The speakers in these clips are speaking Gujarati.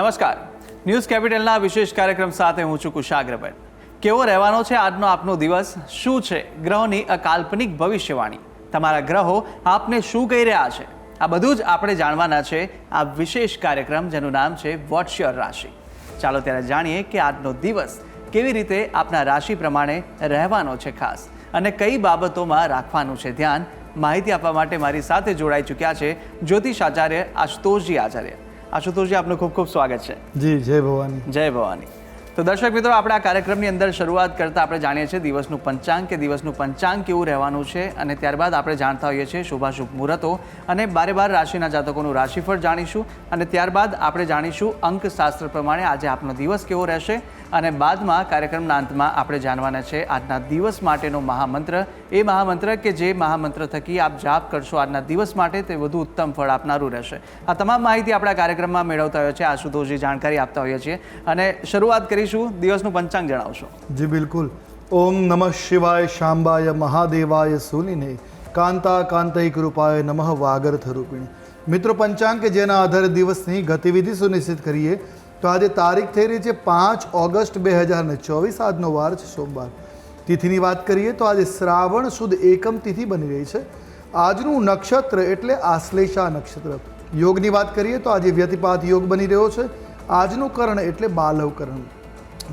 નમસ્કાર, ન્યૂઝ કેપિટલના વિશેષ કાર્યક્રમ સાથે હું છું કુશાગ્રભાઈ. કેવો રહેવાનો છે આજનો આપનો દિવસ? શું છે ગ્રહોની અકાલ્પનિક ભવિષ્યવાણી? તમારા ગ્રહો આપને શું કહી રહ્યા છે? આ બધું જ આપણે જાણવાના છે આ વિશેષ કાર્યક્રમ જેનું નામ છે વોટ્સ યોર રાશિ. ચાલો ત્યારે જાણીએ કે આજનો દિવસ કેવી રીતે આપના રાશિ પ્રમાણે રહેવાનો છે ખાસ, અને કઈ બાબતોમાં રાખવાનું છે ધ્યાન. માહિતી આપવા માટે મારી સાથે જોડાઈ ચૂક્યા છે જ્યોતિષ આચાર્ય આશુતોષજી આચાર્ય. આશુતોષજી, આપનું ખૂબ ખૂબ સ્વાગત છે. જી, જય ભવાની. જય ભવાની. તો દર્શક મિત્રો, આપણે આ કાર્યક્રમની અંદર શરૂઆત કરતાં આપણે જાણીએ છીએ દિવસનું પંચાંગ, કે દિવસનું પંચાંગ કેવું રહેવાનું છે, અને ત્યારબાદ આપણે જાણતા હોઈએ છીએ શુભાશુભ મુહૂર્તો અને 12 રાશિના જાતકોનું રાશિફળ જાણીશું, અને ત્યારબાદ આપણે જાણીશું અંકશાસ્ત્ર પ્રમાણે આજે આપનો દિવસ કેવો રહેશે, અને બાદમાં કાર્યક્રમના અંતમાં આપણે જાણવાના છે આજના દિવસ માટેનો મહામંત્ર. એ મહામંત્ર કે જે મહામંત્ર થકી આપ જાપ કરશો આજના દિવસ માટે, તે વધુ ઉત્તમ ફળ આપનારું રહેશે. આ તમામ માહિતી આપણા કાર્યક્રમમાં મેળવતા હોઈએ છીએ, આશુતોષજી જાણકારી આપતા હોઈએ છીએ, અને શરૂઆત કરીશું દિવસનું પંચાંગ જણાવશો. જી બિલકુલ. ઓમ નમઃ શિવાય શાંબાય મહાદેવાય સૂલિને કાંતા કાંતૈ કૃપાય નમઃ વાગર્થ રૂપિણી. મિત્રો, પંચાંગ કે જેના આધારે દિવસની ગતિવિધિ સુનિશ્ચિત કરીએ તો આજે તારીખ થઈ રહી છે 5 ઓગસ્ટ 2024. આજનો વાર છે સોમવાર. તિથિની વાત કરીએ તો આજે શ્રાવણ સુદ એકમ તિથિ બની રહી છે. આજનું નક્ષત્ર એટલે આશ્લેષા નક્ષત્ર. યોગની વાત કરીએ તો આજે વ્યતિપાત યોગ બની રહ્યો છે. આજનું કર્ણ એટલે બાલવ કર્ણ.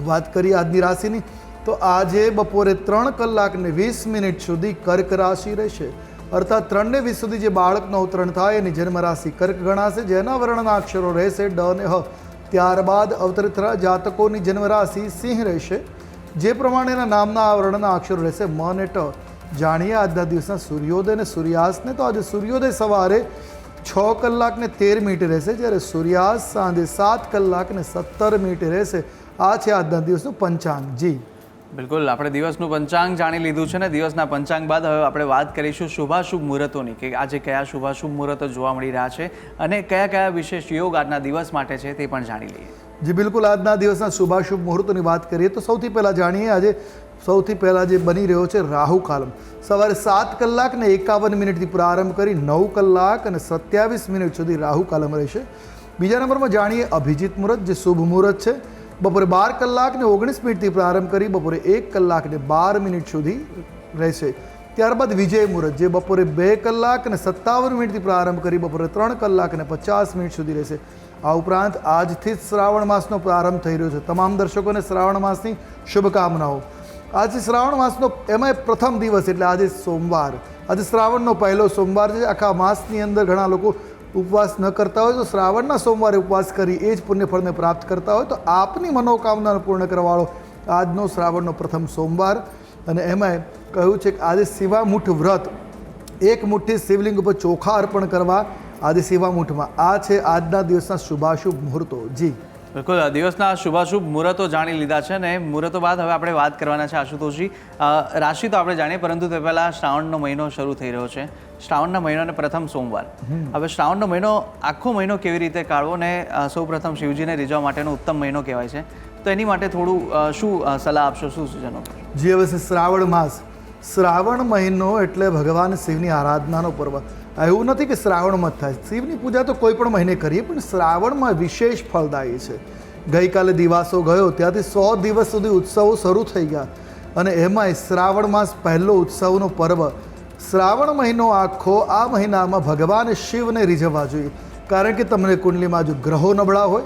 વાત કરીએ આજની રાશિની તો આજે બપોરે 3 કલાક ને 20 મિનિટ સુધી કર્ક રાશિ રહેશે. અર્થાત 3 ને 20 સુધી જે બાળકનો અવતરણ થાય એની જન્મ રાશિ કર્ક ગણાશે, જેના વર્ણના અક્ષરો રહેશે ડ ને હ. ત્યારબાદ અવતરિત જાતકોની જન્મ રાશિ સિંહ રહેશે, જે પ્રમાણેના નામના વર્ણના અક્ષરો રહેશે મ ને ટ. જાણીએ આજના દિવસના સૂર્યોદય અને સૂર્યાસ્તને. તો આજે સૂર્યોદય સવારે 6 કલાક ને 13 મિનિટે રહેશે, જ્યારે સૂર્યાસ્ત સાંજે 7 કલાક ને 17 મિનિટે રહેશે. આ છે આજના દિવસનું પંચાંગ. જી બિલકુલ, આપણે દિવસનું પંચાંગ જાણી લીધું છે ને દિવસના પંચાંગ બાદ હવે આપણે વાત કરીશું શુભાશુભ મુહૂર્તોની, કે આજે કયા શુભાશુભ મુહૂર્તો જોવા મળી રહ્યા છે અને કયા કયા વિશેષ યોગ આજના દિવસ માટે છે તે પણ જાણી લઈએ. જી બિલકુલ, આજના દિવસના શુભાશુભ મુહૂર્તોની વાત કરીએ તો સૌથી પહેલાં જાણીએ આજે સૌથી પહેલાં જે બની રહ્યો છે રાહુ કાલમ. સવારે 7 કલાક ને 51 મિનિટથી પ્રારંભ કરી 9 કલાક અને 27 મિનિટ સુધી રાહુ કાલમ રહેશે. બીજા નંબરમાં જાણીએ અભિજીત મુહૂર્ત, જે શુભ મુહૂર્ત છે. બપોરે 12 કલાક ને 19 મિનિટથી પ્રારંભ કરી બપોરે 1 કલાક ને 12 મિનિટ સુધી રહેશે. ત્યારબાદ વિજય મુહૂર્ત, જે બપોરે 2 કલાક અને 57 મિનિટથી પ્રારંભ કરી બપોરે 3 કલાક અને 50 મિનિટ સુધી રહેશે. આ ઉપરાંત આજથી જ શ્રાવણ માસનો પ્રારંભ થઈ રહ્યો છે. તમામ દર્શકોને શ્રાવણ માસની શુભકામનાઓ. આજે શ્રાવણ માસનો એમાં પ્રથમ દિવસ એટલે આજે સોમવાર. આજે શ્રાવણનો પહેલો સોમવાર છે. આખા માસની અંદર ઘણા લોકો ઉપવાસ ન કરતા હોય તો શ્રાવણના સોમવારે ઉપવાસ કરી એ જ પુણ્યફળને પ્રાપ્ત કરતા હોય તો આપની મનોકામનાને પૂર્ણ કરવાવાળો આજનો શ્રાવણનો પ્રથમ સોમવાર. અને એમાંય કહ્યું છે કે આજે શિવામૂઠ વ્રત, 1 મુઠ્ઠી શિવલિંગ ઉપર ચોખા અર્પણ કરવા આજે શિવામૂઠમાં. આ છે આજના દિવસના શુભાશુભ મુહૂર્તો. જી બિલકુલ, દિવસના શુભાશુભ મુહૂર્તો જાણી લીધા છે, ને મુહૂર્તો બાદ હવે આપણે વાત કરવાના છે આશુતોષજી. રાશિ તો આપણે જાણીએ, પરંતુ તે પહેલાં શ્રાવણનો મહિનો શરૂ થઈ રહ્યો છે. શ્રાવણના મહિનાને પ્રથમ સોમવાર. હવે શ્રાવણનો મહિનો આખો મહિનો કેવી રીતે કાઢવો, ને સૌ પ્રથમ શિવજીને રીઝવવા માટેનો ઉત્તમ મહિનો કહેવાય છે, તો એની માટે થોડું શું સલાહ આપશો, શું સૂચનો? જે હવે છે શ્રાવણ માસ. શ્રાવણ મહિનો એટલે ભગવાન શિવની આરાધનાનો પર્વ. એવું નથી કે શ્રાવણમાં જ થાય. શિવની પૂજા તો કોઈ પણ મહિને કરીએ, પણ શ્રાવણમાં વિશેષ ફળદાયી છે. ગઈકાલે દિવાસો ગયો, ત્યાંથી 100 દિવસ સુધી ઉત્સવો શરૂ થઈ ગયા, અને એમાંય શ્રાવણ માસ પહેલો ઉત્સવનો પર્વ. શ્રાવણ મહિનો આખો આ મહિનામાં ભગવાન શિવને રીઝવવા જોઈએ, કારણ કે તમને કુંડલીમાં જો ગ્રહો નબળા હોય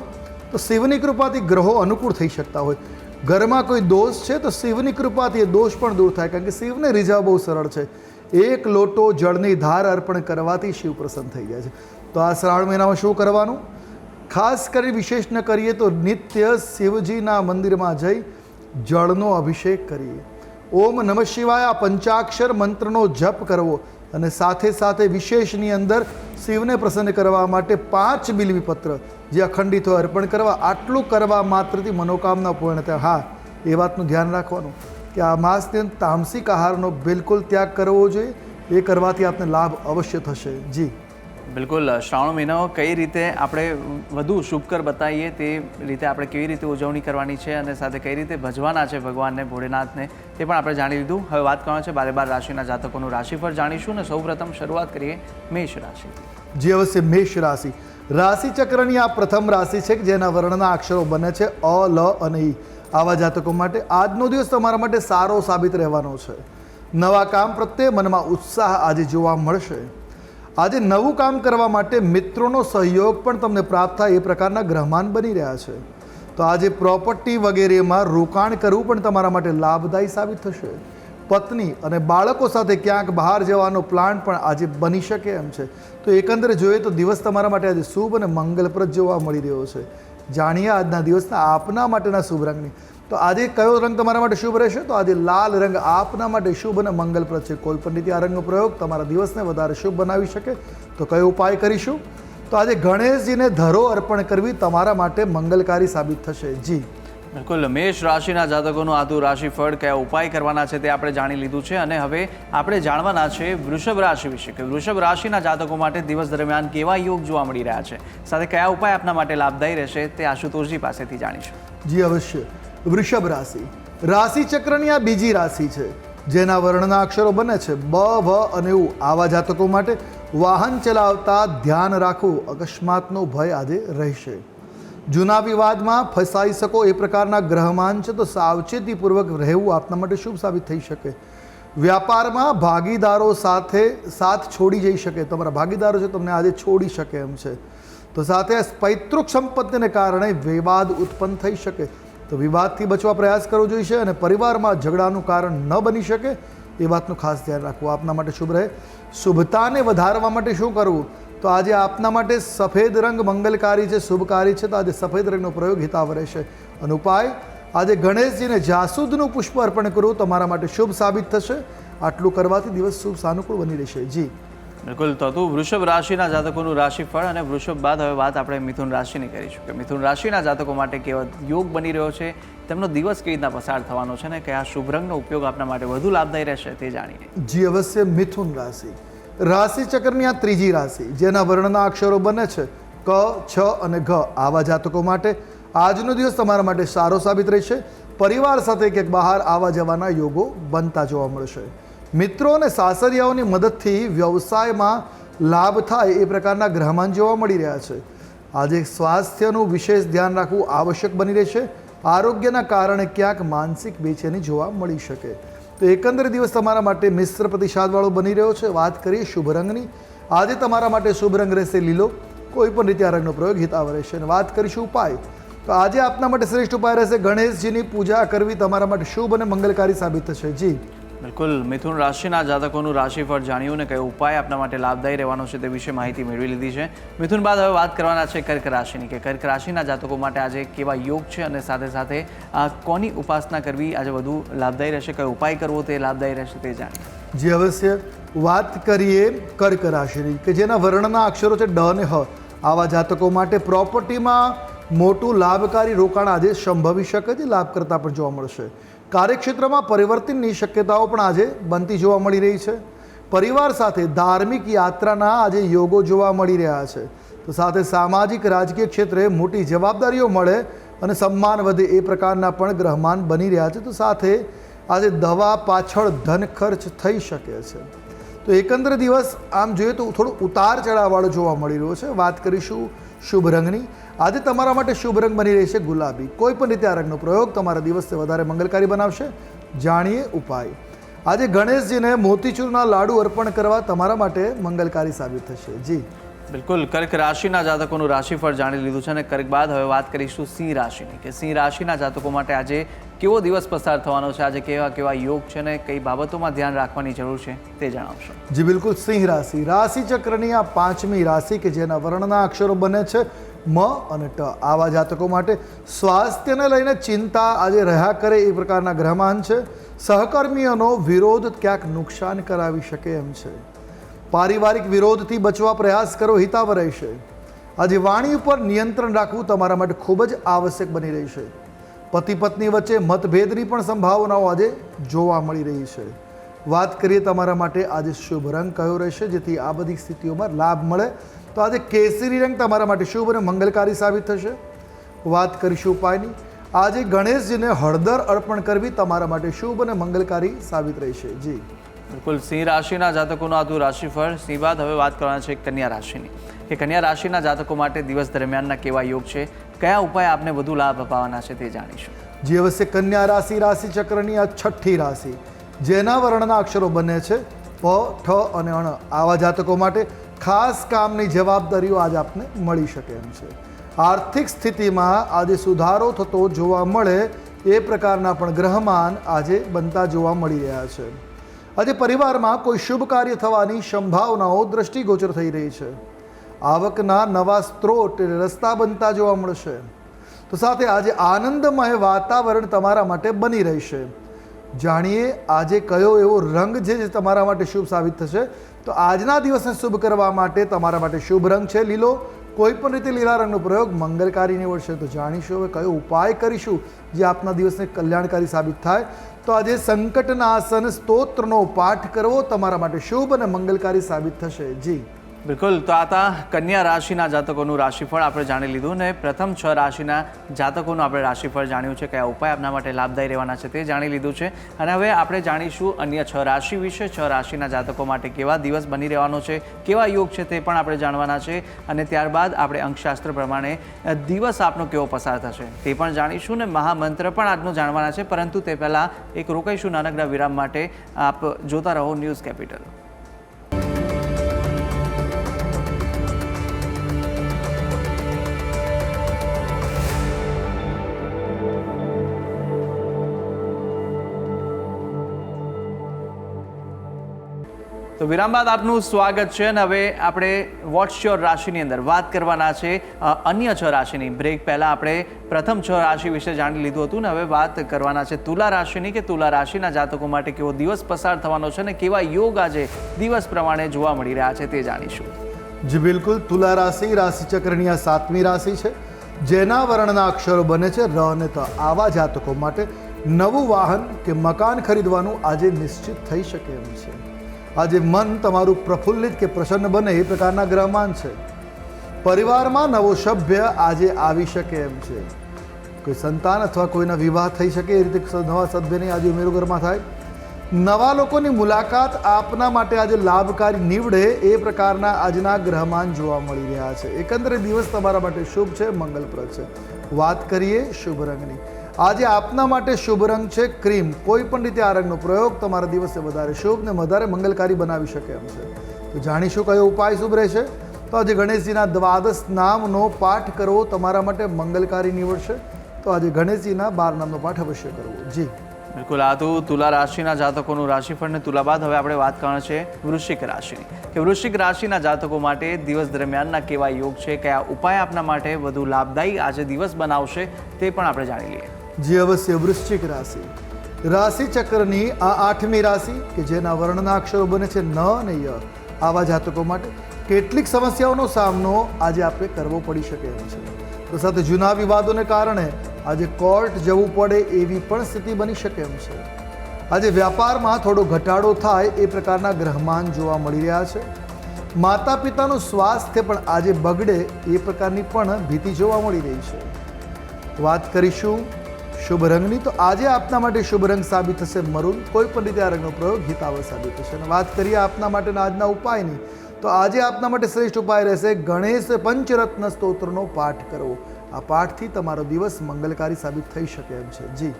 તો શિવની કૃપાથી ગ્રહો અનુકૂળ થઈ શકતા હોય. ઘરમાં કોઈ દોષ છે તો શિવની કૃપાથી એ દોષ પણ દૂર થાય, કારણ કે શિવને રીઝવવા બહુ સરળ છે. 1 લોટો જળની ધાર અર્પણ કરવાથી શિવ પ્રસન્ન થઈ જાય છે. તો આ શ્રાવણ મહિનામાં શું કરવાનું? ખાસ કરી વિશેષ ન કરીએ તો નિત્ય શિવજીના મંદિરમાં જઈ જળનો અભિષેક કરીએ. ઓમ નમઃ શિવાય આ પંચાક્ષર મંત્રનો જપ કરવો, અને સાથે સાથે વિશેષની અંદર શિવને પ્રસન્ન કરવા માટે 5 બિલ્વીપત્ર જે અખંડિત હોય અર્પણ કરવા. આટલું કરવા માત્રથી મનોકામના પૂર્ણ થાય. હા, એ વાતનું ધ્યાન રાખવાનું કે આ માસની અંદર તામસિક આહારનો બિલકુલ ત્યાગ કરવો જોઈએ. એ કરવાથી આપને લાભ અવશ્ય થશે. જી બિલકુલ, શ્રાવણ મહિનો કઈ રીતે આપણે વધુ શુભકર બતાવીએ તે રીતે આપણે કેવી રીતે ઉજવણી કરવાની છે, અને સાથે કઈ રીતે ભજવાના છે ભગવાનને, ભોળેનાથને, તે પણ આપણે જાણી લીધું. હવે વાત કરવાની છે 12 રાશિના જાતકોનું રાશિફળ જાણીશું, અને સૌપ્રથમ શરૂઆત કરીએ મેષ રાશિ. જે અવશ્ય મેષ રાશિ. રાશિચક્રની આ પ્રથમ રાશિ છે કે જેના વર્ણના અક્ષરો બને છે અ, લ અને ઈ. આવા જાતકો માટે આજનો દિવસ તમારા માટે સારો સાબિત રહેવાનો છે. નવા કામ પ્રત્યે મનમાં ઉત્સાહ આજે જોવા મળશે. આજે નવું કામ કરવા માટે મિત્રોનો સહયોગ પણ તમને પ્રાપ્ત થાય એ પ્રકારના ગ્રહમાન બની રહ્યા છે. તો આજે પ્રોપર્ટી વગેરેમાં રોકાણ કરવું પણ તમારા માટે લાભદાયી સાબિત થશે. પત્ની અને બાળકો સાથે ક્યાંક બહાર જવાનો પ્લાન પણ આજે બની શકે એમ છે. તો એકંદરે જોઈએ તો દિવસ તમારા માટે આજે શુભ અને મંગલપ્રદ જોવા મળી રહ્યો છે. જાણીએ આજના દિવસના આપના માટેના શુભ રંગની. તો આજે કયો રંગ તમારા માટે શુભ રહેશે? તો આજે લાલ રંગ આપના માટે શુભ અને મંગલપ્રદ છે. કોઈ પણ રીતે આ રંગનો પ્રયોગ તમારા દિવસને વધારે શુભ બનાવી શકે. તો કયો ઉપાય કરીશું? તો આજે ગણેશજીને ધરો અર્પણ કરવી તમારા માટે મંગલકારી સાબિત થશે. જી બિલકુલ, મેષ રાશિના જાતકોનું આતું રાશિફળ કયા ઉપાય કરવાના છે તે આપણે જાણી લીધું છે. અને હવે આપણે જાણવાના છે વૃષભ રાશિ વિશે કે વૃષભ રાશિના જાતકો માટે દિવસ દરમિયાન કેવા યોગ જોવા મળી રહ્યા છે, સાથે કયા ઉપાય આપના માટે લાભદાયી રહેશે તે આશુતોષજી પાસેથી જાણીશું. જી અવશ્ય. વૃષભ રાશિ રાશિ ચક્રની આ બીજી રાશિ છે જેના વર્ણના અક્ષરો બને છે બ, ભ અને ઉ. આવા જાતકો માટે વાહન ચલાવતા ધ્યાન રાખવું, અકસ્માતનો ભય આજે રહેશે. જૂના વિવાદમાં ફસાઈ શકો એ પ્રકારના ગ્રહમાન છે, તો સાવચેતીપૂર્વક રહેવું આપના માટે શુભ સાબિત થઈ શકે. વ્યાપારમાં ભાગીદારો સાથે સાથ છોડી જઈ શકે. તમારા ભાગીદારો છે તમને આજે છોડી શકે એમ છે. તો સાથે પૈતૃક સંપત્તિને કારણે વિવાદ ઉત્પન્ન થઈ શકે. તો વિવાદથી બચવા પ્રયાસ કરવો જોઈશે અને પરિવારમાં ઝઘડાનું કારણ ન બની શકે એ વાતનું ખાસ ધ્યાન રાખવું આપના માટે શુભ રહે. શુભતાને વધારવા માટે શું કરવું? તો આજે આપના માટે સફેદ રંગ મંગલકારી છે, શુભકારી છે. તો આજે સફેદ રંગનો પ્રયોગ હિતાવ રહેશે. અને ઉપાય આજે ગણેશજીને જાસૂદનું પુષ્પ અર્પણ કરવું તમારા માટે શુભ સાબિત થશે. આટલું કરવાથી દિવસ શુભ સાનુકૂળ બની રહેશે. જી બિલકુલ, તો હતું વૃષભ રાશિના જાતકોનું રાશિફળ. અને વૃષભ બાદ હવે વાત આપણે મિથુન રાશિની કરીશું કે મિથુન રાશિના જાતકો માટે કેવો યોગ બની રહ્યો છે, તેમનો દિવસ કેવી રીતના પસાર થવાનો છે અને કયા શુભ રંગનો ઉપયોગ આપના માટે વધુ લાભદાયી રહેશે તે જાણીએ. જી અવશ્ય. મિથુન રાશિ રાશિ ચક્રની આ ત્રીજી રાશિ જેના વર્ણના અક્ષરો બને છે ક, છ અને ઘ. આવા જાતકો માટે આજનો દિવસ તમારા માટે સારો સાબિત રહેશે. પરિવાર સાથે ક્યાંક બહાર આવવા જવાના યોગો બનતા જોવા મળશે. મિત્રો અને સાસરિયાઓની મદદથી વ્યવસાયમાં લાભ થાય એ પ્રકારના ગ્રહમાન જોવા મળી રહ્યા છે. આજે સ્વાસ્થ્યનું વિશેષ ધ્યાન રાખવું આવશ્યક બની રહેશે. આરોગ્યના કારણે ક્યાંક માનસિક બેચેની જોવા મળી શકે. તો એકંદરે દિવસ તમારા માટે મિશ્ર પ્રતિસાદવાળો બની રહ્યો છે. વાત કરીએ શુભ રંગની. આજે તમારા માટે શુભ રંગ રહેશે લીલો. કોઈ પણ રીતે આ રંગનો પ્રયોગ હિતાવ રહેશે. અને વાત કરીશું ઉપાય. તો આજે આપના માટે શ્રેષ્ઠ ઉપાય રહેશે ગણેશજીની પૂજા કરવી તમારા માટે શુભ અને મંગલકારી સાબિત થશે. જી બિલકુલ, મિથુન રાશિના જાતકોનું રાશિફળ જાણ્યું ને કયો ઉપાય આપના માટે લાભદાયી રહેવાનો છે તે વિશે માહિતી મેળવી લીધી છે. મિથુન બાદ હવે વાત કરવાના છે કર્ક રાશિની કે કર્ક રાશિના જાતકો માટે આજે કેવા યોગ છે અને સાથે સાથે કોની ઉપાસના કરવી આજે વધુ લાભદાયી રહેશે, કયો ઉપાય કરવો તે લાભદાયી રહેશે તે જાણીએ. જે અવશ્ય. વાત કરીએ કર્ક રાશિની કે જેના વર્ણના અક્ષરો છે ડ અને હ. આવા જાતકો માટે પ્રોપર્ટીમાં મોટું લાભકારી રોકાણ આજે સંભવી શકે છે. લાભ કરતા પણ જોવા મળશે. કાર્યક્ષેત્રમાં પરિવર્તનની શક્યતાઓ પણ આજે બનતી જોવા મળી રહી છે. પરિવાર સાથે ધાર્મિક યાત્રાના આજે યોગો જોવા મળી રહ્યા છે. તો સાથે સામાજિક રાજકીય ક્ષેત્રે મોટી જવાબદારીઓ મળે અને સન્માન વધે એ પ્રકારના પણ ગ્રહમાન બની રહ્યા છે. તો સાથે આજે દવા પાછળ ધન ખર્ચ થઈ શકે છે. તો એકંદર દિવસ આમ જોઈએ તો થોડું ઉતાર ચઢાવવાળો જોવા મળી રહ્યો છે. વાત કરીશું શુભ રંગની. આજે તમારા માટે શુભ રંગ બની રહેશે ગુલાબી. કોઈ પણ રીતે આ રંગનો પ્રયોગ તમારા દિવસને વધારે મંગલકારી બનાવશે. જાણીએ ઉપાય. આજે ગણેશજીને મોતીચૂરના લાડુ અર્પણ કરવા તમારા માટે મંગલકારી સાબિત થશે. જી બિલકુલ, કર્ક રાશિના જાતકોનું રાશિફળ જાણી લીધું છે અને કર્ક બાદ હવે વાત કરીશું સિંહ રાશિની કે સિંહ રાશિના જાતકો માટે આજે કેવો દિવસ પસાર થવાનો છે, આજે કેવા કેવા યોગ છે અને કઈ બાબતોમાં ધ્યાન રાખવાની જરૂર છે તે જણાવશો. જી બિલકુલ. સિંહ રાશિ રાશિ ચક્રની આ પાંચમી રાશિ કે જેના વર્ણના અક્ષરો બને છે મ અને ટ. આવા જાતકો માટે સ્વાસ્થ્યને લઈને ચિંતા આજે રહ્યા કરે એ પ્રકારના ગ્રહમાન છે. સહકર્મીઓનો વિરોધ ક્યાંક નુકસાન કરાવી શકે એમ છે. પારિવારિક વિરોધથી બચવા પ્રયાસ કરો હિતાવ રહેશે. આજે વાણી ઉપર નિયંત્રણ રાખવું તમારા માટે ખૂબ જ આવશ્યક બની રહેશે. પતિ પત્ની વચ્ચે મતભેદની પણ સંભાવનાઓ આજે જોવા મળી રહી છે. વાત કરીએ તમારા માટે આજે શુભ રંગ કયો રહેશે જેથી આ બધી સ્થિતિઓમાં લાભ મળે? તો આજે કેસરી રંગ તમારા માટે શુભ અને મંગલકારી સાબિત થશે. વાત કરીશું ઉપાયની. આજે ગણેશજીને હળદર અર્પણ કરવી તમારા માટે શુભ અને મંગલકારી સાબિત રહેશે. જી બિલકુલ, સિંહ રાશિના જાતકોનું આતું રાશિફળ. સિંહ બાદ હવે વાત કરવાના છે કન્યા રાશિની કે કન્યા રાશિના જાતકો માટે દિવસ દરમિયાનના કેવા યોગ છે, કયા ઉપાય આપને વધુ લાભ અપાવવાના છે તે જાણીશું. જે અવશ્ય કન્યા રાશિ રાશિચક્રની આ છઠ્ઠી રાશિ જેના વર્ણના અક્ષરો બને છે પ, ઠ અને અણ, આવા જાતકો માટે ખાસ કામની જવાબદારીઓ આજે આપને મળી શકે એમ છે. આર્થિક સ્થિતિમાં આજે સુધારો થતો જોવા મળે એ પ્રકારના પણ ગ્રહમાન આજે બનતા જોવા મળી રહ્યા છે. આજે પરિવારમાં કોઈ શુભ કાર્ય થવાની સંભાવનાઓ દ્રષ્ટિગોચર થઈ રહી છે. આવકના નવા સ્ત્રોત રસ્તા બનતા જોવા મળશે. તો સાથે આજે આનંદમય વાતાવરણ તમારા માટે બની રહેશે. જાણીએ આજે કયો એવો રંગ છે જે તમારા માટે શુભ સાબિત થશે. તો આજના દિવસને શુભ કરવા માટે તમારા માટે શુભ રંગ છે લીલો. કોઈ પણ રીતે લીલા રંગનો પ્રયોગ મંગલકારી નીવડશે. તો જાણીશું હવે કયો ઉપાય કરીશું જે આપના દિવસને કલ્યાણકારી સાબિત થાય. તો આજે સંકટનાશન સ્તોત્રનો પાઠ કરવો તમારા માટે શુભ અને મંગલકારી સાબિત થશે. જી બિલકુલ. તો આ હતા કન્યા રાશિના જાતકોનું રાશિફળ આપણે જાણી લીધું ને પ્રથમ 6 રાશિના જાતકોનું આપણે રાશિફળ જાણ્યું છે, કયા ઉપાય આપના માટે લાભદાયી રહેવાના છે તે જાણી લીધું છે. અને હવે આપણે જાણીશું અન્ય 6 રાશિ વિશે. 6 રાશિના જાતકો માટે કેવા દિવસ બની રહેવાનો છે, કેવા યોગ છે તે પણ આપણે જાણવાના છે. અને ત્યારબાદ આપણે અંકશાસ્ત્ર પ્રમાણે દિવસ આપનો કેવો પસાર થશે તે પણ જાણીશું ને મહામંત્ર પણ આજનો જાણવાના છે. પરંતુ તે પહેલાં એક રોકાઈશું નાનકડા વિરામ માટે. આપ જોતા રહો ન્યૂઝ કેપિટલ. તો વિરામ બાદ આપનું સ્વાગત છે. અને હવે આપણે વોટ્સ યોર રાશિની અંદર વાત કરવાના છે અન્ય 6 રાશિની. બ્રેક પહેલાં આપણે પ્રથમ 6 રાશિ વિશે જાણી લીધું હતું ને હવે વાત કરવાના છે તુલા રાશિની કે તુલા રાશિના જાતકો માટે કેવો દિવસ પસાર થવાનો છે અને કેવા યોગ આજે દિવસ પ્રમાણે જોવા મળી રહ્યા છે તે જાણીશું. જી બિલકુલ. તુલા રાશિ રાશિચક્રની આ 7મી રાશિ છે જેના વર્ણના અક્ષરો બને છે ર અને ત. આવા જાતકો માટે નવું વાહન કે મકાન ખરીદવાનું આજે નિશ્ચિત થઈ શકે એમ છે. આજે મન તમારું પ્રફુલ્લિત કે પ્રસન્ન બને એ પ્રકારના ગ્રહમાન છે. પરિવારમાં નવો સભ્ય આજે આવી શકે એમ છે. કોઈ સંતાન અથવા કોઈના વિવાહ થઈ શકે એ રીતે નવા સભ્યની આજે ઉમેરો ઘરમાં થાય. નવા લોકોની મુલાકાત આપના માટે આજે લાભકારી નીવડે એ પ્રકારના આજના ગ્રહમાન જોવા મળી રહ્યા છે. એકંદરે દિવસ તમારા માટે શુભ છે, મંગલપ્રદ છે. વાત કરીએ શુભ રંગની. આજે આપના માટે શુભ રંગ છે ક્રીમ. કોઈ પણ રીતે આ રંગનો પ્રયોગ તમારા દિવસે વધારે શુભ ને વધારે મંગલકારી બનાવી શકે એમ છે. તો જાણીશું કયો ઉપાય શુભ રહેશે. તો આજે ગણેશજીના દ્વાદશ નામનો પાઠ કરવો તમારા માટે મંગલકારી નીવડશે. તો આજે ગણેશજીના 12 નામનો પાઠ અવશ્ય કરવો. જી બિલકુલ. આ તો તુલા રાશિના જાતકોનું રાશિફળ ને તુલા બાદ હવે આપણે વાત કરવાની છે વૃશ્ચિક રાશિની કે વૃશ્ચિક રાશિના જાતકો માટે દિવસ દરમિયાનના કેવા યોગ છે, કયા ઉપાય આપના માટે વધુ લાભદાયી આજે દિવસ બનાવશે તે પણ આપણે જાણી લઈએ. જે અવશ્ય વૃશ્ચિક રાશિ રાશિચક્રની આ 8મી રાશિ કે જેના વર્ણના અક્ષરો બને છે ન અને ય. આવા જાતકો માટે કેટલીક સમસ્યાઓનો સામનો આજે આપણે કરવો પડી શકે એમ છે. તો સાથે જૂના વિવાદોને કારણે આજે કોર્ટ જવું પડે એવી પણ સ્થિતિ બની શકે એમ છે. આજે વ્યાપારમાં થોડો ઘટાડો થાય એ પ્રકારના ગ્રહમાન જોવા મળી રહ્યા છે. માતા પિતાનું સ્વાસ્થ્ય પણ આજે બગડે એ પ્રકારની પણ ભીતિ જોવા મળી રહી છે. વાત કરીશું શુભ રંગની. તો આજે આપના માટે શુભ રંગ સાબિત થશે મરૂન. કોઈ પણ રીતે આ રંગનો પ્રયોગ હિતાવહ સાબિત થશે. અને વાત કરીએ આપના માટેના આજના ઉપાયની. તો આજે આપના માટે શ્રેષ્ઠ ઉપાય રહેશે ગણેશ પંચરત્ન સ્તોત્રનો પાઠ કરવો. આ પાઠથી તમારો દિવસ મંગલકારી સાબિત થઈ શકે એમ છે. જી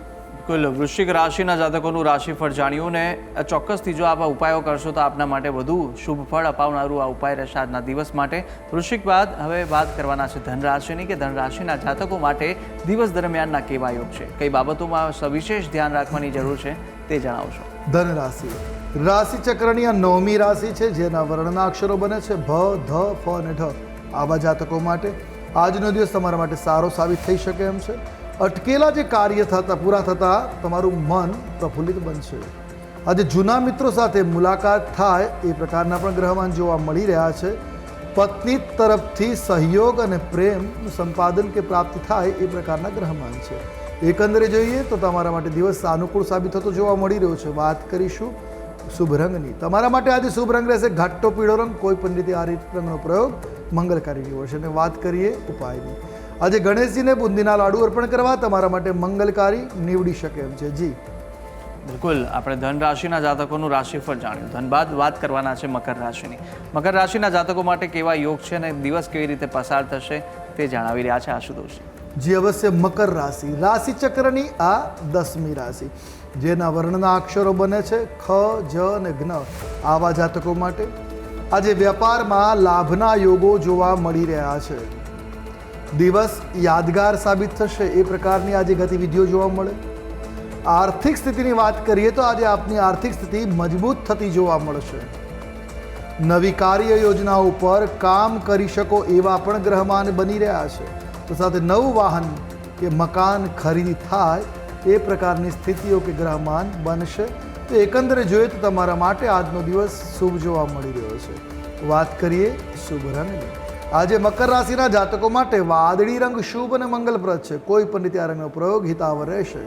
બિલકુલ. વૃશ્ચિક રાશિના જાતકોનું રાશિફળ જાણ્યું ને ચોક્કસથી જો આપ ઉપાયો કરશો તો આપના માટે વધુ શુભ ફળ અપાવનારું આ ઉપાય રહેશે આજના દિવસ માટે. વૃશ્ચિક બાદ હવે વાત કરવાના છે ધન રાશિની કે ધન રાશિના જાતકો માટે દિવસ દરમિયાનના કેવા યોગ છે, કઈ બાબતોમાં સવિશેષ ધ્યાન રાખવાની જરૂર છે તે જણાવશો. ધન રાશિ રાશિચક્રની આ 9મી રાશિ છે જેના વર્ણના અક્ષરો બને છે ભ, ધ, ફ અને ઢ. આવા જાતકો માટે આજનો દિવસ તમારા માટે સારો સાબિત થઈ શકે એમ છે. અટકેલા જે કાર્ય પૂરા થતાં તમારું મન પ્રફુલ્લિત બનશે. આજે જૂના મિત્રો સાથે મુલાકાત થાય એ પ્રકારના પણ ગ્રહમાન જોવા મળી રહ્યા છે. પત્ની તરફથી સહયોગ અને પ્રેમ સંપાદન કે પ્રાપ્તિ થાય એ પ્રકારના ગ્રહમાન છે. એકંદરે જોઈએ તો તમારા માટે દિવસ અનુકૂળ સાબિત થતો જોવા મળી રહ્યો છે. વાત કરીશું શુભ રંગની. તમારા માટે આજે શુભ રંગ રહેશે ઘાટો પીળો રંગ. કોઈ પણ રીતે આ રંગનો પ્રયોગ મંગલકારી નીવડશે. અને વાત કરીએ ઉપાયની. આજે ગણેશજીને બુંદીના લાડુ અર્પણ કરવા તમારા માટે મંગલકારી નીવડી શકે એમ છે. જી બિલકુલ આપણે ધન રાશિના જાતકોનું રાશિફળ જાણ્યું. ધન બાદ વાત કરવાના છે મકર રાશિની. મકર રાશિના જાતકો માટે કેવા યોગ છે અને દિવસ કેવી રીતે પસાર થશે તે જણાવી રહ્યા છે આશુતોષજી. જે અવશ્ય મકર રાશિ રાશિ ચક્રની આ 10મી રાશિ જેના વર્ણના અક્ષરો બને છે ખ જ અને જ્ઞ. આવા જાતકો માટે આજે વ્યાપારમાં લાભના યોગો જોવા મળી રહ્યા છે. દિવસ યાદગાર સાબિત થશે એ પ્રકારની આજે ગતિવિધિઓ જોવા મળે. આર્થિક સ્થિતિની વાત કરીએ તો આજે આપની આર્થિક સ્થિતિ મજબૂત થતી જોવા મળશે. નવી કાર્ય યોજનાઓ પર કામ કરી શકો એવા પણ ગ્રહમાન બની રહ્યા છે. તો સાથે નવું વાહન કે મકાન ખરીદી થાય એ પ્રકારની સ્થિતિઓ કે ગ્રહમાન બનશે. તો એકંદરે જોઈએ તો તમારા માટે આજનો દિવસ શુભ જોવા મળી રહ્યો છે. વાત કરીએ શુભ રંગની. આજે મકર રાશિના જાતકો માટે વાદળી રંગ શુભ અને મંગલપ્રદ છે. કોઈ પણ રીતે આ રંગનો પ્રયોગ હિતાવહ રહેશે.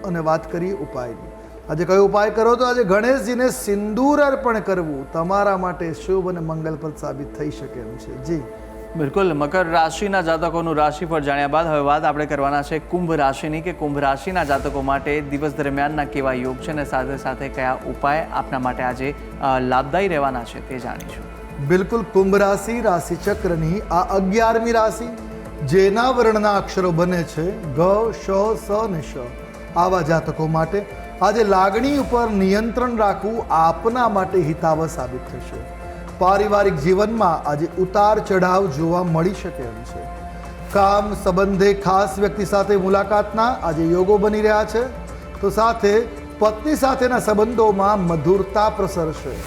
અને વાત કરીએ ઉપાયની. આજે કયો ઉપાય કરો તો આજે ગણેશજીને સિંદૂર અર્પણ કરવું તમારા માટે શુભ અને મંગલપ્રદ સાબિત થઈ શકે એમ છે. જી બિલકુલ મકર રાશિના જાતકોનું રાશિફળ જાણ્યા બાદ હવે વાત આપણે કરવાના છે કુંભ રાશિની કે કુંભ રાશિના જાતકો માટે દિવસ દરમિયાનના કેવા યોગ છે અને સાથે સાથે કયા ઉપાય આપના માટે આજે લાભદાયી રહેવાના છે તે જાણીશું. બિલકુલ કુંભ રાશિ રાશિ ચક્રની આ 11મી રાશિ જેના વર્ણના અક્ષરો બને છે ગ શ સ અને શ. આવા જાતકો માટે આજે લાગણી ઉપર નિયંત્રણ રાખવું આપના માટે હિતાવહ સાબિત થશે. પારિવારિક જીવનમાં આજે ઉતાર ચઢાવ જોવા મળી શકે એમ છે. કામ સંબંધે ખાસ વ્યક્તિ સાથે મુલાકાતના આજે યોગો બની રહ્યા છે. તો સાથે પત્ની સાથેના સંબંધોમાં મધુરતા પ્રસરશે.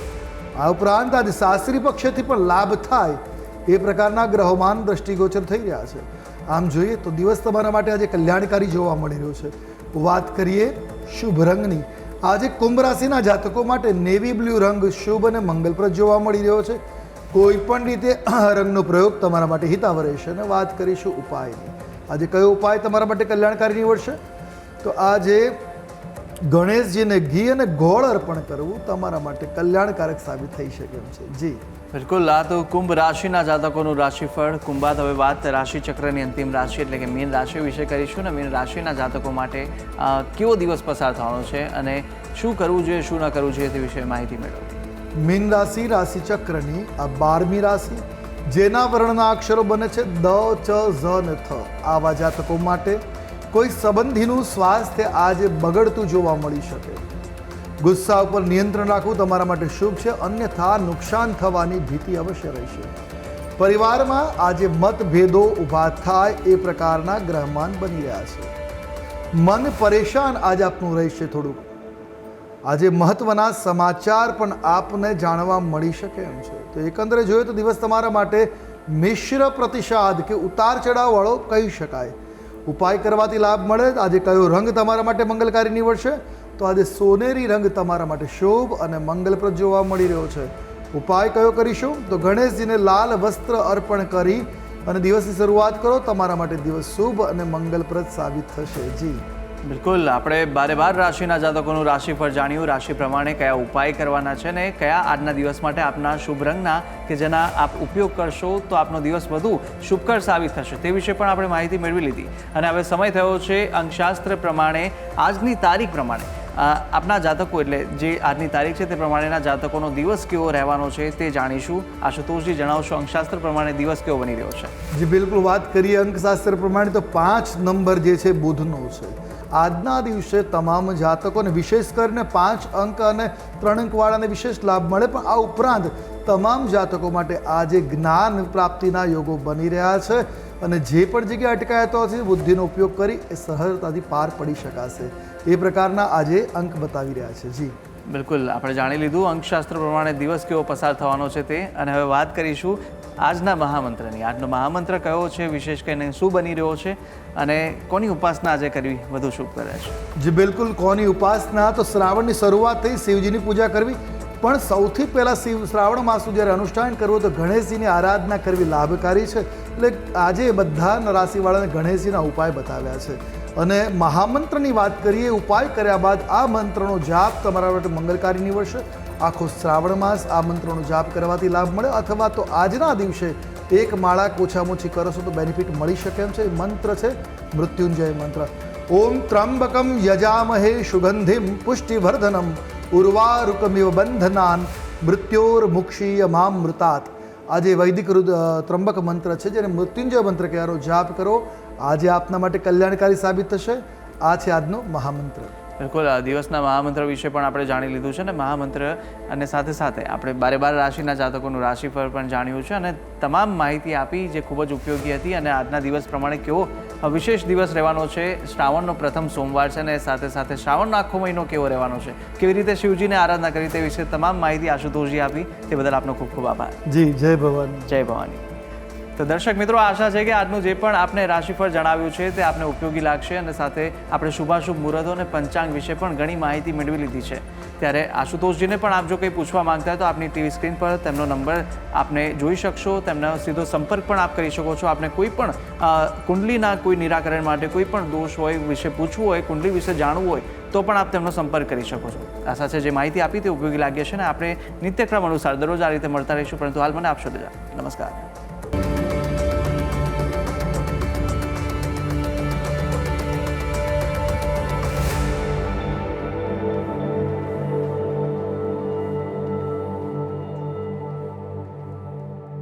આ ઉપરાંત આજે સાસરી પક્ષેથી પણ લાભ થાય એ પ્રકારના ગ્રહોમાન દ્રષ્ટિગોચર થઈ રહ્યા છે. આમ જોઈએ તો દિવસ તમારા માટે આજે કલ્યાણકારી જોવા મળી રહ્યો છે. વાત કરીએ શુભ રંગની. આજે કુંભ રાશિના જાતકો માટે નેવી બ્લુ રંગ શુભ અને મંગલપ્રદ જોવા મળી રહ્યો છે. કોઈ પણ રીતે રંગનો પ્રયોગ તમારા માટે હિતાવહ રહેશે. અને વાત કરીશું ઉપાયની. આજે કયો ઉપાય તમારા માટે કલ્યાણકારી નીવડશે તો આજે ગણેશજીને ઘી અને ગોળ અર્પણ કરવું તમારા માટે કલ્યાણકારક સાબિત થઈ શકે એમ છે. જી બિલકુલ આ તો કુંભ રાશિના જાતકોનું રાશિફળ. કુંભાત હવે વાત રાશિ ચક્રની અંતિમ રાશિ એટલે કે મીન રાશિ વિશે કરીશું. ને મીન રાશિના જાતકો માટે કેવો દિવસ પસાર થવાનો છે અને શું કરવું જોઈએ શું ન કરવું જોઈએ તે વિશે માહિતી મેળવવી. મીન રાશિ રાશિ ચક્રની આ 12મી રાશિ જેના વર્ણના અક્ષરો બને છે દ ચ ઝ અને થ. આવા જાતકો માટે કોઈ સંબંધીનું સ્વાસ્થ્ય આજે બગડતું જોવા મળી શકે. ગુસ્સા ઉપર નિયંત્રણ રાખવું તમારા માટે શુભ છે. અન્યથા નુકસાન થવાની ભીતિ અવશ્ય રહેશે. પરિવારમાં આજે મતભેદો ઊભા થાય એ પ્રકારના ગ્રહમાન બની રહ્યા છે. મન પરેશાન આજે આપનું રહેશે થોડુંક. આજે મહત્વના સમાચાર પણ આપને જાણવા મળી શકે એમ છે. તો એકંદરે જોઈએ તો દિવસ તમારા માટે મિશ્ર પ્રતિસાદ કે ઉતાર ચઢાવવાળો કહી શકાય. ઉપાય કરવાથી લાભ મળે. આજે કયો રંગ તમારા માટે મંગલકારી નીવડશે તો આજે સોનેરી રંગ તમારા માટે શુભ અને મંગલપ્રદ જોવા મળી રહ્યો છે. ઉપાય કયો કરીશું તો ગણેશજીને લાલ વસ્ત્ર અર્પણ કરી અને દિવસની શરૂઆત કરો. તમારા માટે દિવસ શુભ અને મંગલપ્રદ સાબિત થશે. જી બિલકુલ આપણે 12 રાશિના જાતકોનું રાશિફળ જાણ્યું. રાશિ પ્રમાણે કયા ઉપાય કરવાના છે ને કયા આજના દિવસ માટે આપના શુભ રંગના કે જેના આપ ઉપયોગ કરશો તો આપનો દિવસ વધુ શુભકર સાબિત થશે તે વિશે પણ આપણે માહિતી મેળવી લીધી. અને હવે સમય થયો છે અંકશાસ્ત્ર પ્રમાણે આજની તારીખ પ્રમાણે આપના જાતકો એટલે જે આજની તારીખ છે તે પ્રમાણેના જાતકોનો દિવસ કેવો રહેવાનો છે તે જાણીશું. આશુતોષજી જણાવશો અંકશાસ્ત્ર પ્રમાણે દિવસ કેવો બની રહ્યો છે. જી બિલકુલ વાત કરીએ અંકશાસ્ત્ર પ્રમાણે તો 5 નંબર જે છે બુધનો છે. આજના દિવસે તમામ જાતકોને વિશેષ કરીને 5 અંક અને 3 અંકવાળાને વિશેષ લાભ મળે. પણ આ ઉપરાંત તમામ જાતકો માટે આજે જ્ઞાન પ્રાપ્તિના યોગો બની રહ્યા છે. અને જે પણ જગ્યાએ અટકાયતો હશે બુદ્ધિનો ઉપયોગ કરી એ સરળતાથી પાર પડી શકાશે એ પ્રકારના આજે અંક બતાવી રહ્યા છે. જી બિલકુલ આપણે જાણી લીધું અંકશાસ્ત્ર પ્રમાણે દિવસ કેવો પસાર થવાનો છે તે. અને હવે વાત કરીશું આજના મહામંત્રની. આજનો મહામંત્ર કયો છે, વિશેષ કરીને શું બની રહ્યો છે અને કોની ઉપાસના આજે કરવી વધુ શુભ કરે છે. જી બિલકુલ કોની ઉપાસના તો શ્રાવણની શરૂઆત થઈ શિવજીની પૂજા કરવી. પણ સૌથી પહેલાં શ્રાવણ માસનું જ્યારે અનુષ્ઠાન કરવું તો ગણેશજીની આરાધના કરવી લાભકારી છે. એટલે આજે બધા રાશિવાળાને ગણેશજીના ઉપાય બતાવ્યા છે. અને મહામંત્રની વાત કરીએ, ઉપાય કર્યા બાદ આ મંત્રનો જાપ તમારા માટે મંગલકારી નીવડશે. આખો શ્રાવણ માસ આ મંત્રનો જાપ કરવાથી લાભ મળે, અથવા તો આજના દિવસે એક માળા ઓછામાં ઓછી કરશો તો બેનિફિટ મળી શકે એમ છે. મંત્ર છે મૃત્યુંજય મંત્ર. ઓમ ત્રંબકમ યજામહે સુગંધિમ પુષ્ટિવર્ધનમ ઉર્વારુકમિવ બંધનાન મૃત્યોર્મુક્ષીય મામૃતાત. આ જે વૈદિક ત્રંબક મંત્ર છે, જેને મૃત્યુંજય મંત્ર કહેવાનો જાપ કરો, આજે આપના માટે કલ્યાણકારી સાબિત થશે. આ છે આજનો મહામંત્ર. બિલકુલ, દિવસના મહામંત્ર વિશે પણ આપણે જાણી લીધું છે ને મહામંત્ર, અને સાથે સાથે આપણે 12 રાશિના જાતકોનું રાશિફળ પણ જાણ્યું છે અને તમામ માહિતી આપી જે ખૂબ જ ઉપયોગી હતી. અને આજના દિવસ પ્રમાણે કેવો વિશેષ દિવસ રહેવાનો છે, શ્રાવણનો પ્રથમ સોમવાર છે અને સાથે સાથે શ્રાવણનો આખો મહિનો કેવો રહેવાનો છે, કેવી રીતે શિવજીને આરાધના કરી તે વિશે તમામ માહિતી આશુતોષજી આપી, તે બદલ આપનો ખૂબ ખૂબ આભાર. જી, જય ભવાની. જય ભવાની. તો દર્શક મિત્રો, આશા છે કે આજનું જે પણ આપને રાશિફળ જણાવ્યું છે તે આપને ઉપયોગી લાગશે અને સાથે આપણે શુભાશુભ મુહૂર્તો અને પંચાંગ વિશે પણ ઘણી માહિતી મેળવી લીધી છે. ત્યારે આશુતોષજીને પણ આપ જો કંઈ પૂછવા માંગતા હોય તો આપની ટીવી સ્ક્રીન પર તેમનો નંબર આપને જોઈ શકશો, તેમનો સીધો સંપર્ક પણ આપ કરી શકો છો. આપને કોઈ પણ કુંડલીના કોઈ નિરાકરણ માટે કોઈ પણ દોષ હોય વિશે પૂછવું હોય, કુંડલી વિશે જાણવું હોય તો પણ આપ તેમનો સંપર્ક કરી શકો છો. આશા છે જે માહિતી આપી તે ઉપયોગી લાગી છે અને આપણે નિત્યક્રમ અનુસાર દરરોજ આ રીતે મળતા રહીશું. પરંતુ હાલ મને આપશો રજા. નમસ્કાર.